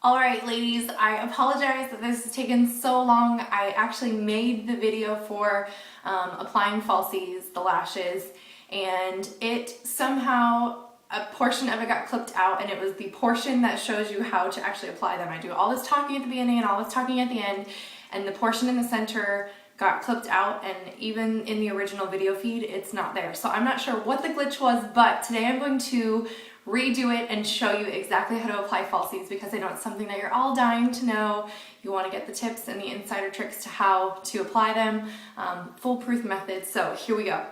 Alright ladies, I apologize that this has taken so long. I actually made the video for applying falsies, the lashes, and it somehow, a portion of it got clipped out, and it was the portion that shows you how to actually apply them. I do all this talking at the beginning and all this talking at the end, and the portion in the center got clipped out, and even in the original video feed it's not there. So I'm not sure what the glitch was, but today I'm going to redo it and show you exactly how to apply falsies, because I know it's something that you're all dying to know. You want to get the tips and the insider tricks to how to apply them, foolproof methods. So here we go.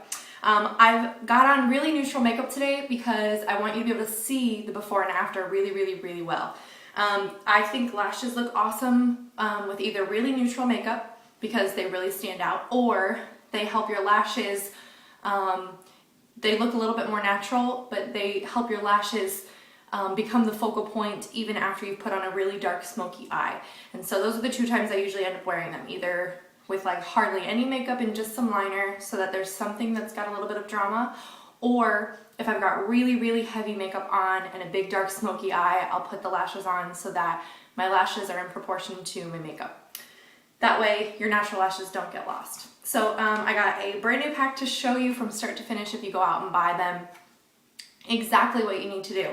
I've got on really neutral makeup today because I want you to be able to see the before and after really well. I think lashes look awesome with either really neutral makeup because they really stand out, or they help your lashes, they look a little bit more natural, but they help your lashes become the focal point even after you've put on a really dark smoky eye. And so those are the two times I usually end up wearing them, either with like hardly any makeup and just some liner so that there's something that's got a little bit of drama, or if I've got really heavy makeup on and a big dark smoky eye, I'll put the lashes on so that my lashes are in proportion to my makeup. That way your natural lashes don't get lost. So I got a brand new pack to show you from start to finish if you go out and buy them, exactly what you need to do.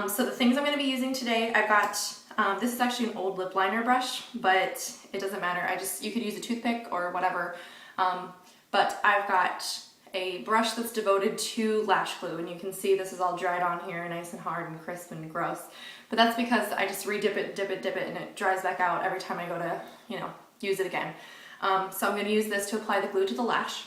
So the things I'm going to be using today, I've got, this is actually an old lip liner brush, but it doesn't matter. You could use a toothpick or whatever. But I've got a brush that's devoted to lash glue, and you can see this is all dried on here, nice and hard and crisp and gross. But that's because I just re-dip it, dip it, and it dries back out every time I go to, use it again. So I'm going to use this to apply the glue to the lash.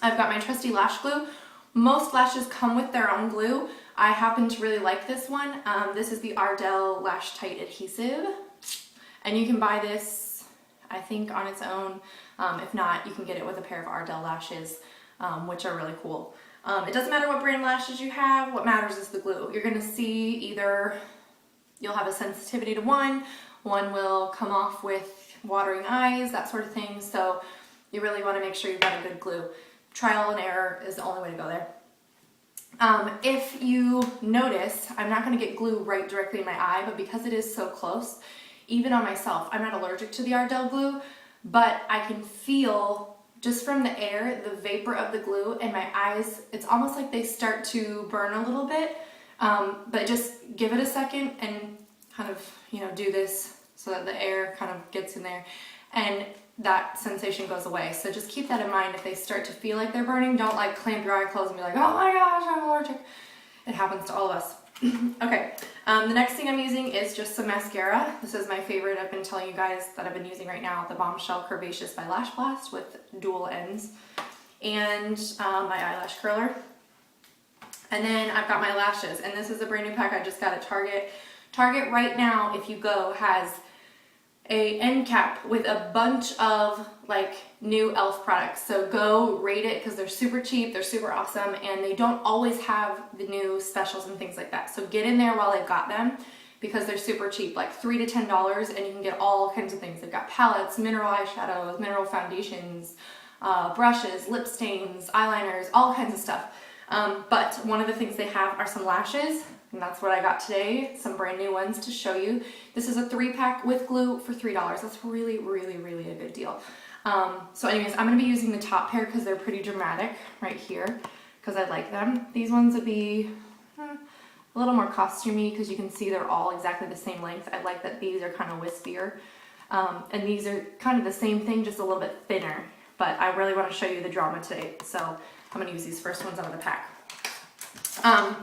I've got my trusty lash glue. Most lashes come with their own glue. I happen to really like this one. This is the Ardell Lash Tight Adhesive, and you can buy this, I think, on its own. If not, you can get it with a pair of Ardell lashes, which are really cool. It doesn't matter what brand lashes you have. What matters is the glue. You're going to see either you'll have a sensitivity to one will come off with watering eyes, that sort of thing. So you really want to make sure you've got a good glue. Trial and error is the only way to go there. If you notice, I'm not going to get glue right directly in my eye, but because it is so close, even on myself, I'm not allergic to the Ardell glue, but I can feel just from the air, the vapor of the glue in my eyes. It's almost like they start to burn a little bit, but just give it a second and kind of, do this so that the air kind of gets in there and that sensation goes away. So just keep that in mind. If they start to feel like they're burning, don't like clamp your eye closed and be like, oh my gosh, I'm allergic. It happens to all of us. Okay, the next thing I'm using is just some mascara. This is my favorite. I've been telling you guys that I've been using right now, the Bombshell Curvaceous by Lash Blast with dual ends, and my eyelash curler. And then I've got my lashes, and this is a brand new pack I just got at Target. Target right now, if you go, has a end cap with a bunch of like new e.l.f. products. So go rate it because they're super cheap, they're super awesome, and they don't always have the new specials and things like that. So get in there while they've got them because they're super cheap, like $3 to $10, and you can get all kinds of things. They've got palettes, mineral eyeshadows, mineral foundations, brushes, lip stains, eyeliners, all kinds of stuff. But one of the things they have are some lashes, and that's what I got today, some brand new ones to show you. This is a 3-pack with glue for $3. That's really a good deal. So anyways, I'm going to be using the top pair because they're pretty dramatic right here because I like them. These ones would be a little more costumey because you can see they're all exactly the same length. I like that these are kind of wispier. And these are kind of the same thing, just a little bit thinner. But I really want to show you the drama today, so I'm going to use these first ones out of the pack.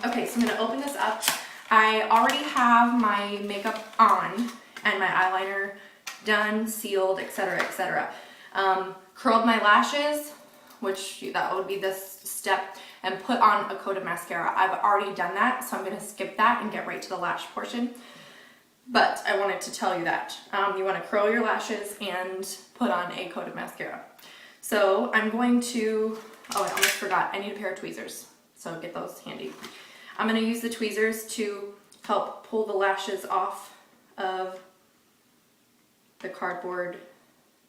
Okay, so I'm going to open this up. I already have my makeup on and my eyeliner done, sealed, etc., etc. Curled my lashes, which that would be this step, and put on a coat of mascara. I've already done that, so I'm going to skip that and get right to the lash portion. But I wanted to tell you that. You want to curl your lashes and put on a coat of mascara. So I'm going to, oh, I almost forgot, I need a pair of tweezers. So get those handy. I'm going to use the tweezers to help pull the lashes off of the cardboard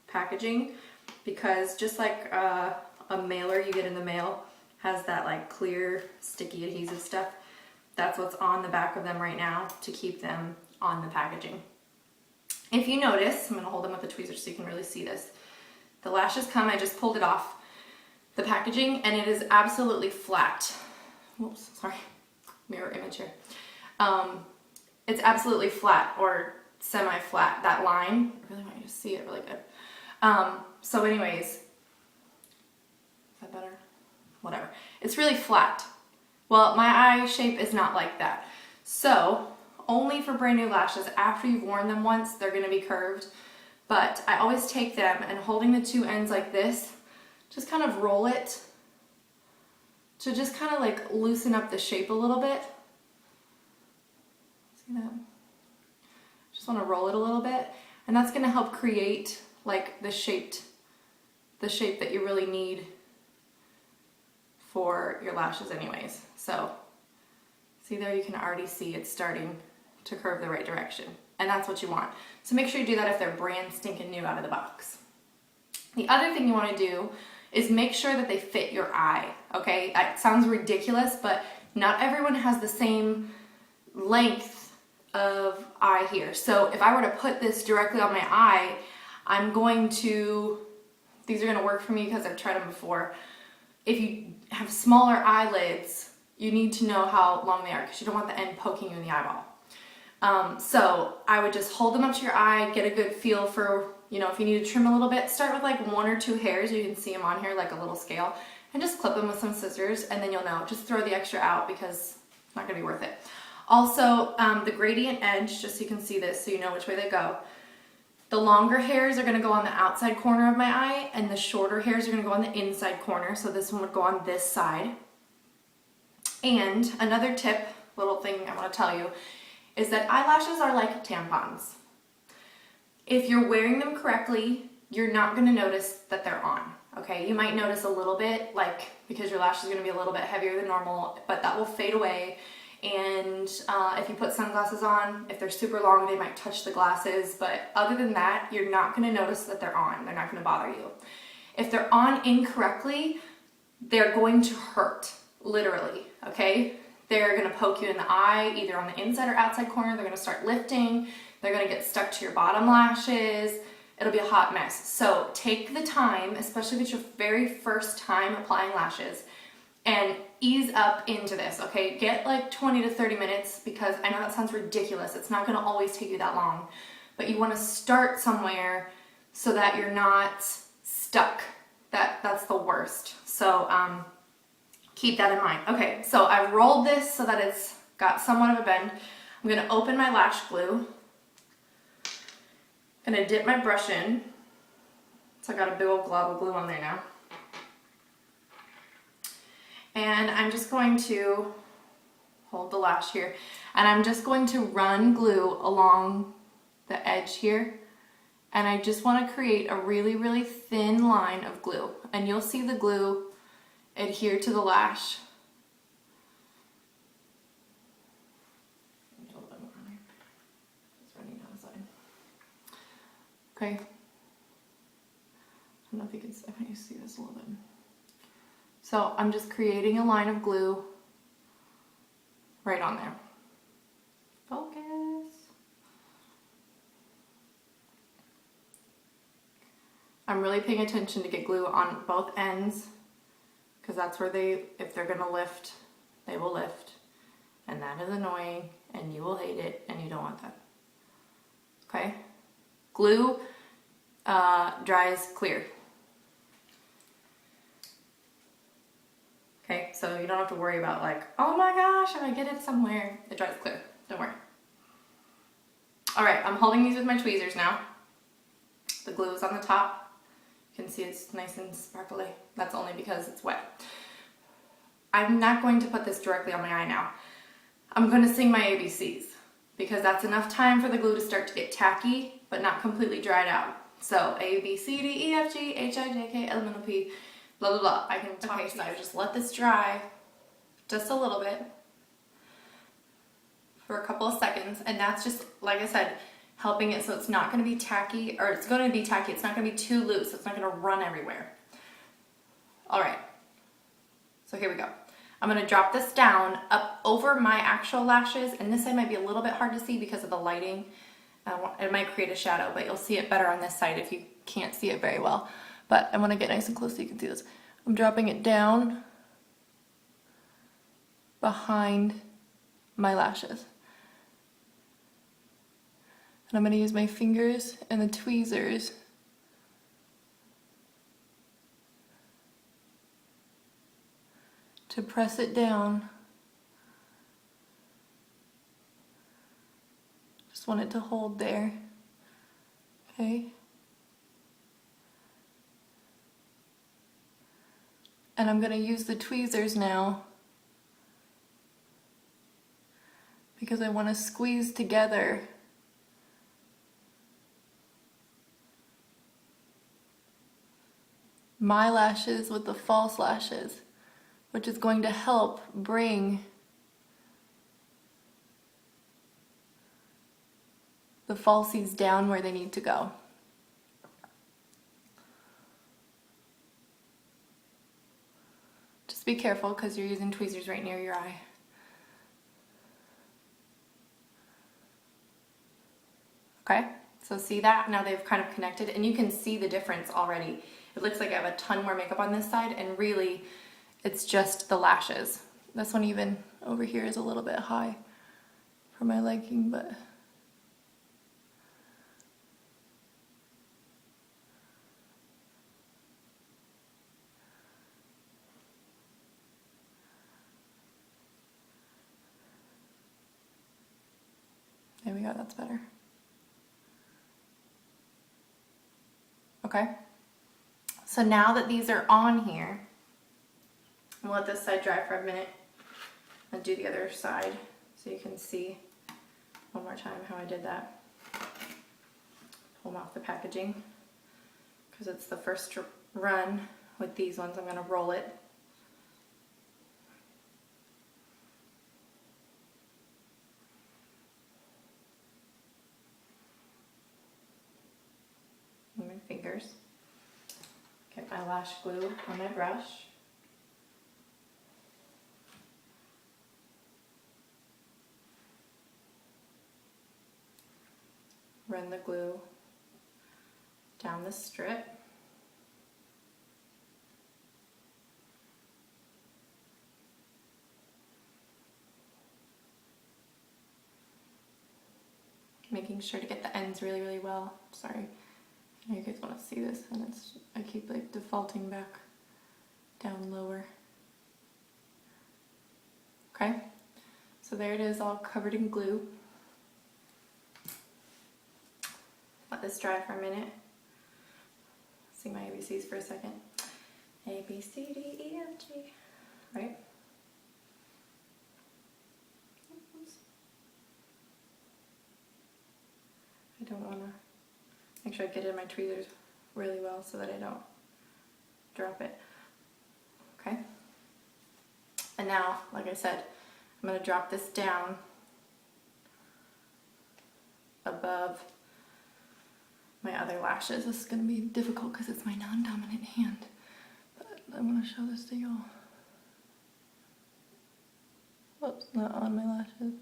packaging, because just like a mailer you get in the mail has that like clear sticky adhesive stuff, That's what's on the back of them right now to keep them on the packaging. If you notice, I'm going to hold them with the tweezers so you can really see this. The lashes come, I just pulled it off the packaging and it is absolutely flat. Whoops, sorry, mirror image here. It's absolutely flat or semi-flat, that line. I really want you to see it really good. So anyways, is that better? Whatever. It's really flat. Well, my eye shape is not like that. So only for brand new lashes, after you've worn them once, they're gonna be curved. But I always take them and holding the two ends like this, just kind of roll it to just kind of like loosen up the shape a little bit. See that? Just want to roll it a little bit, and that's going to help create like the shape that you really need for your lashes anyways. So see there, you can already see it's starting to curve the right direction, and that's what you want. So make sure you do that if they're brand stinking new out of the box. The other thing you want to do is make sure that they fit your eye, okay? It sounds ridiculous, but not everyone has the same length of eye here. So if I were to put this directly on my eye, these are gonna work for me because I've tried them before. If you have smaller eyelids, you need to know how long they are because you don't want the end poking you in the eyeball. So I would just hold them up to your eye, get a good feel for, you know, if you need to trim a little bit, start with like 1 or 2 hairs. You can see them on here like a little scale, and just clip them with some scissors, and then you'll know. Just throw the extra out because it's not gonna be worth it. Also, the gradient edge, just so you can see this so you know which way they go. The longer hairs are gonna go on the outside corner of my eye, and the shorter hairs are gonna go on the inside corner. So this one would go on this side. And another tip, little thing I wanna tell you, is that eyelashes are like tampons. If you're wearing them correctly, you're not gonna notice that they're on, okay? You might notice a little bit, like, because your lash is gonna be a little bit heavier than normal, but that will fade away. And if you put sunglasses on, if they're super long, they might touch the glasses, but other than that, you're not gonna notice that they're on. They're not gonna bother you. If they're on incorrectly, they're going to hurt, literally, okay? They're gonna poke you in the eye, either on the inside or outside corner. They're gonna start lifting. They're gonna get stuck to your bottom lashes. It'll be a hot mess. So take the time, especially if it's your very first time applying lashes, and ease up into this, okay? Get like 20 to 30 minutes, because I know that sounds ridiculous. It's not gonna always take you that long, but you wanna start somewhere so that you're not stuck. That's the worst. So keep that in mind. Okay, so I've rolled this so that it's got somewhat of a bend. I'm gonna open my lash glue. I'm gonna dip my brush in. So I got a big old glob of glue on there now. And I'm just going to hold the lash here, and I'm just going to run glue along the edge here. And I just want to create a really, really thin line of glue. And you'll see the glue adhere to the lash. Just running down the side. Okay. I don't know if you can, I want you to see this a little bit. So I'm just creating a line of glue right on there. Focus. I'm really paying attention to get glue on both ends, because that's where if they're gonna lift, they will lift. And that is annoying, and you will hate it, and you don't want that. Okay? Glue dries clear. Okay, so you don't have to worry about like, oh my gosh, if I get it somewhere, it dries clear. Don't worry. All right, I'm holding these with my tweezers now. The glue is on the top. You can see it's nice and sparkly. That's only because it's wet. I'm not going to put this directly on my eye now. I'm going to sing my ABCs, because that's enough time for the glue to start to get tacky, but not completely dried out. So A, B, C, D, E, F, G, H, I, J, K, L, M, N, O, P, blah, blah, blah. I can talk. Okay, so I just let this dry just a little bit for a couple of seconds, and that's just, like I said, helping it so it's not going to be tacky, or it's going to be tacky. It's not going to be too loose. It's not going to run everywhere. All right. So here we go. I'm gonna drop this down up over my actual lashes, and this side might be a little bit hard to see because of the lighting. It might create a shadow, but you'll see it better on this side if you can't see it very well. But I wanna get nice and close so you can see this. I'm dropping it down behind my lashes. And I'm gonna use my fingers and the tweezers to press it down. Just want it to hold there, okay? And I'm gonna use the tweezers now because I wanna squeeze together my lashes with the false lashes, which is going to help bring the falsies down where they need to go. Just be careful because you're using tweezers right near your eye. Okay, so see that? Now they've kind of connected and you can see the difference already. It looks like I have a ton more makeup on this side and really it's just the lashes. This one even over here is a little bit high for my liking, but there we go, that's better. Okay, so now that these are on here, I'll let this side dry for a minute and do the other side so you can see one more time how I did that. Pull them off the packaging because it's the first run with these ones. I'm going to roll it. And my fingers. Get my lash glue on my brush. Run the glue down the strip. Making sure to get the ends really, really well. Sorry, I know you guys want to see this, and I keep like defaulting back down lower. Okay, so there it is, all covered in glue. Let this dry for a minute. Sing my ABCs for a second. A, B, C, D, E, F, G. Right? Oops. I don't want to make sure I get in my tweezers really well so that I don't drop it. Okay? And now, like I said, I'm going to drop this down above my other lashes. This is going to be difficult because it's my non-dominant hand, but I want to show this to y'all. Oops, not on my lashes.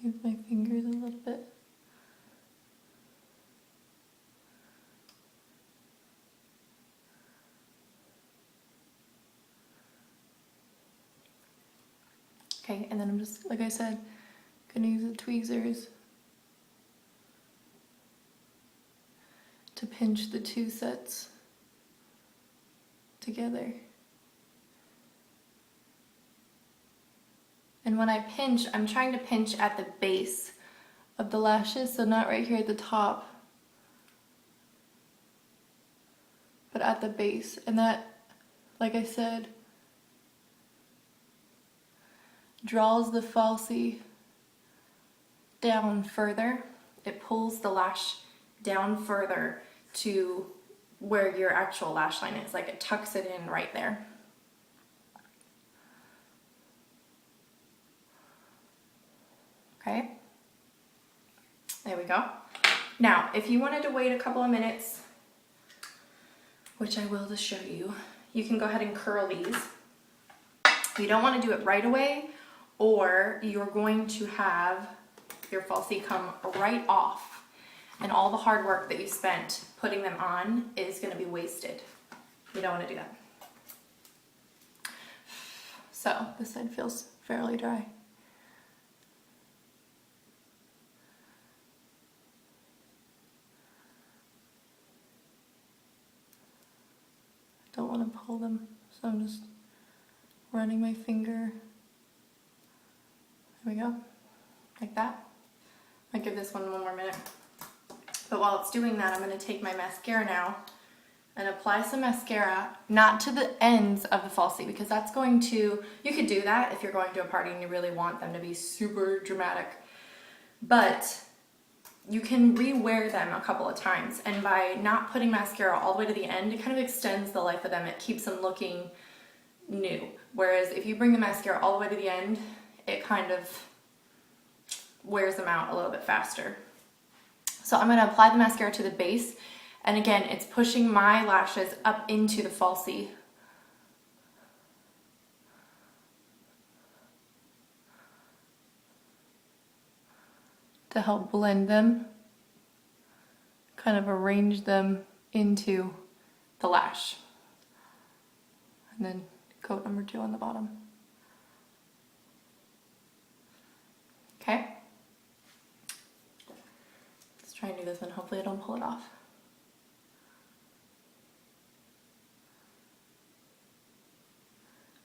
Use my fingers a little bit. Okay, and then I'm just, like I said, gonna use the tweezers to pinch the two sets together. And when I pinch, I'm trying to pinch at the base of the lashes, so not right here at the top, but at the base. And that, like I said, draws the falsie down further. It pulls the lash down further to where your actual lash line is. Like it tucks it in right there. Okay, there we go. Now, if you wanted to wait a couple of minutes, which I will to show you, you can go ahead and curl these. You don't want to do it right away, or you're going to have your falsie come right off, and all the hard work that you spent putting them on is going to be wasted. You don't want to do that. So this side feels fairly dry. Don't want to pull them, so I'm just running my finger. There we go, like that. I'll give this one more minute. But while it's doing that, I'm going to take my mascara now and apply some mascara, not to the ends of the falsie, because that's going to, you could do that if you're going to a party and you really want them to be super dramatic. But you can rewear them a couple of times, and by not putting mascara all the way to the end, it kind of extends the life of them. It keeps them looking new. Whereas if you bring the mascara all the way to the end, it kind of wears them out a little bit faster. So I'm going to apply the mascara to the base, and again, it's pushing my lashes up into the falsie. To help blend them, kind of arrange them into the lash. And then coat number 2 on the bottom. Okay? Let's try and do this one. Hopefully I don't pull it off.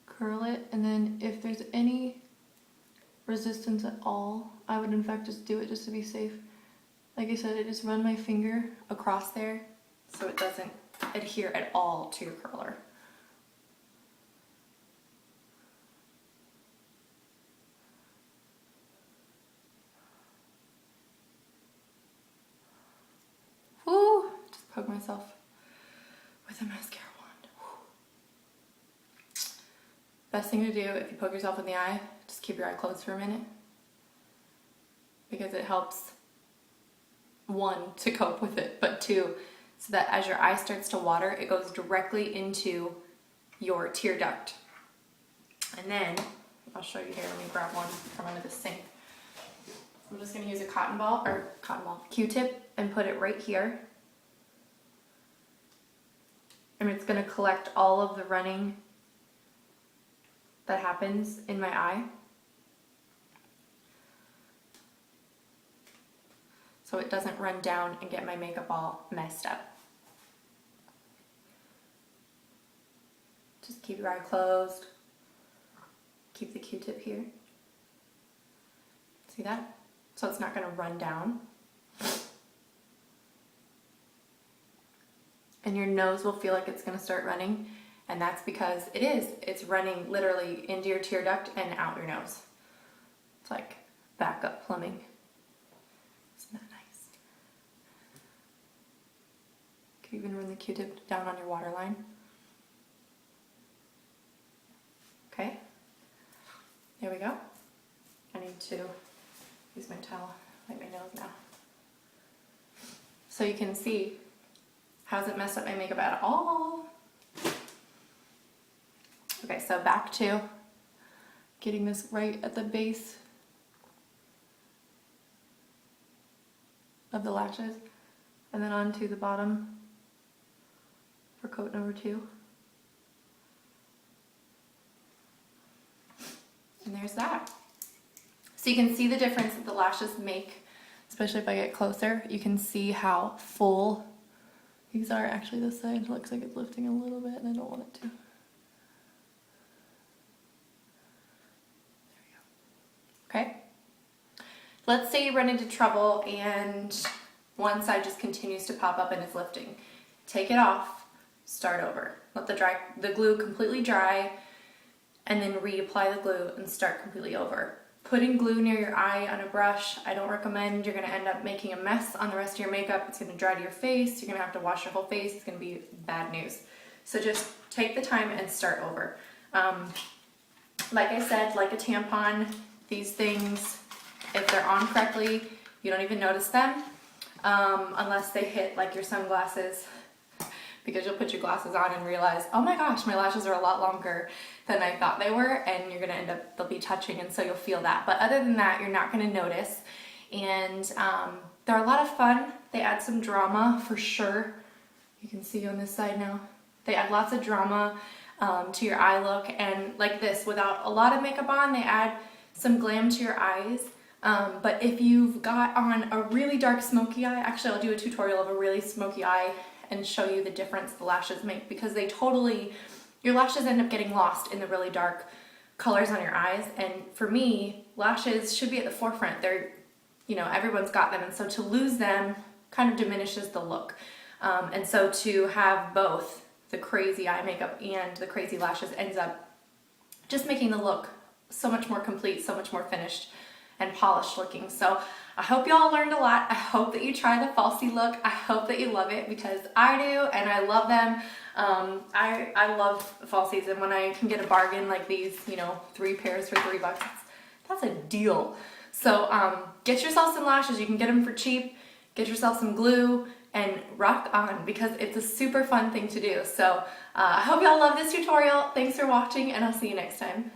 Curl it, and then if there's any resistance at all, I would in fact just do it just to be safe. Like I said, I just run my finger across there so it doesn't adhere at all to your curler. Woo! Just poke myself with a mascara wand. Woo. Best thing to do if you poke yourself in the eye, just keep your eye closed for a minute, because it helps, 1, to cope with it, but 2, so that as your eye starts to water, it goes directly into your tear duct. And then, I'll show you here, let me grab one from under the sink. I'm just going to use a Q-tip and put it right here. And it's going to collect all of the running that happens in my eye. So it doesn't run down and get my makeup all messed up. Just keep your eye closed. Keep the Q-tip here. See that? So it's not going to run down. And your nose will feel like it's going to start running, and that's because it is. It's running literally into your tear duct and out your nose. It's like backup plumbing. Isn't that nice? You can even run the Q-tip down on your waterline. Okay, there we go. I need to use my towel, wipe my nose now. So you can see, hasn't messed up my makeup at all. Okay, so back to getting this right at the base of the lashes, and then onto the bottom for coat number 2. And there's that. So you can see the difference that the lashes make, especially if I get closer. You can see how full these are. Actually, this side looks like it's lifting a little bit, and I don't want it to. There we go. Okay. Let's say you run into trouble and one side just continues to pop up and is lifting. Take it off, start over. Let the glue completely dry, and then reapply the glue and start completely over. Putting glue near your eye on a brush, I don't recommend. You're going to end up making a mess on the rest of your makeup. It's going to dry to your face. You're going to have to wash your whole face. It's going to be bad news. So just take the time and start over. Like I said, like a tampon, these things if they're on correctly, you don't even notice them unless they hit like your sunglasses, because you'll put your glasses on and realize, oh my gosh, my lashes are a lot longer than I thought they were, and you're gonna end up, they'll be touching, and so you'll feel that. But other than that, you're not gonna notice. And they're a lot of fun. They add some drama for sure. You can see on this side now. They add lots of drama to your eye look, and like this, without a lot of makeup on, they add some glam to your eyes. But if you've got on a really dark smoky eye, actually I'll do a tutorial of a really smoky eye and show you the difference the lashes make, because they totally, your lashes end up getting lost in the really dark colors on your eyes. And for me, lashes should be at the forefront. They're, you know, everyone's got them, and so to lose them kind of diminishes the look. And so to have both the crazy eye makeup and the crazy lashes ends up just making the look so much more complete, so much more finished and polished looking. So I hope y'all learned a lot. I hope that you try the Falsie look. I hope that you love it, because I do, and I love them. I love Falsies, and when I can get a bargain like these, you know, 3 pairs for $3, that's a deal. So get yourself some lashes. You can get them for cheap. Get yourself some glue and rock on, because it's a super fun thing to do. So I hope y'all love this tutorial. Thanks for watching, and I'll see you next time.